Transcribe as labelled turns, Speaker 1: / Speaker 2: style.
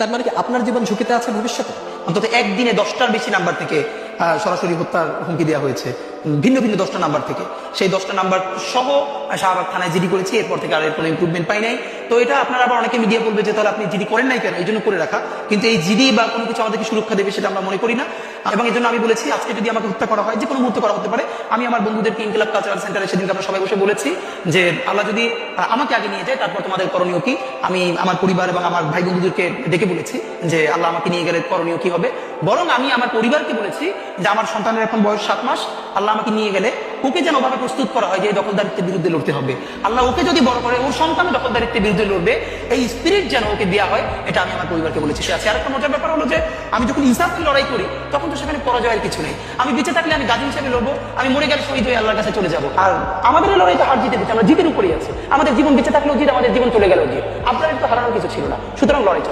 Speaker 1: তার মানে কি আপনার জীবন ঝুঁকিতে আছে ভবিষ্যতে?
Speaker 2: অন্তত একদিনে 10টার বেশি নাম্বার থেকে সরাসরি হত্যার হুমকি দেওয়া হয়েছে, ভিন্ন ভিন্ন 10টা নাম্বার থেকে। সেই 10টা নাম্বার সহ শাহবাগ থানায় জিডি করেছি, এরপর থেকে আর এর কোনো ইমপ্রুভমেন্ট পাই নাই। তো এটা আপনারা আবার অনেকে মিডিয়া বলবে যে তাহলে আপনি জিডি করেন নাই কেন, এই জন্য করে রাখা। কিন্তু এই জিডি বা কোনো কিছু আমাদেরকে সুরক্ষা দেবে সেটা আমরা মনে করি না, এবং এই জন্য আমি বলেছি আজকে যদি আমাকে হত্যা করা হয়, যে কোনো মুহূর্তে করা হতে পারে। আমি আমার বন্ধুদেরকে ইনকিলাব কালচারাল সেন্টারে সেদিনকে আমরা সবাই বসে বলেছি যে আল্লাহ যদি আমাকে আগে নিয়ে যায় তারপর তোমাদের করণীয় কি। আমি আমার পরিবার এবং আমার ভাই বন্ধুদেরকে ডেকে বলেছি যে আল্লাহ আমাকে নিয়ে গেলে করণীয় কি হবে। বরং আমি আমার পরিবারকে বলেছি যে আমার সন্তানের এখন বয়স 7 মাস, আল্লাহ আমাকে নিয়ে গেলে ওকে যেন ওভাবে প্রস্তুত করা হয় যে এই দখলদারিত্বের বিরুদ্ধে লড়তে হবে। আল্লাহ ওকে যদি বড় করে ওর সন্তান দখলদারিত্বের বিরুদ্ধে লড়বে, এই স্পিরিট যেন ওকে দেওয়া হয়, এটা আমি আমার পরিবারকে বলেছি। সে আছে। আর একটা মজার ব্যাপার হলো যে আমি যখন ইনসাফের লড়াই করি তখন তো সেখানে পরাজয়ের কিছু নেই। আমি বেঁচে থাকলে আমি গাজী হিসেবে লড়বো, আমি মরে গেলে শহীদ হয়ে আল্লাহর কাছে চলে যাবো। আর আমাদের এই লড়াইটা হার জিতে দিচ্ছে, আমরা জিতের উপরেই আছি। আমাদের জীবন বেঁচে থাকলেও জিত, আমাদের জীবন চলে গেলেও জিত। আপনাদের তো হারানোর কিছু ছিল না, সুতরাং লড়াই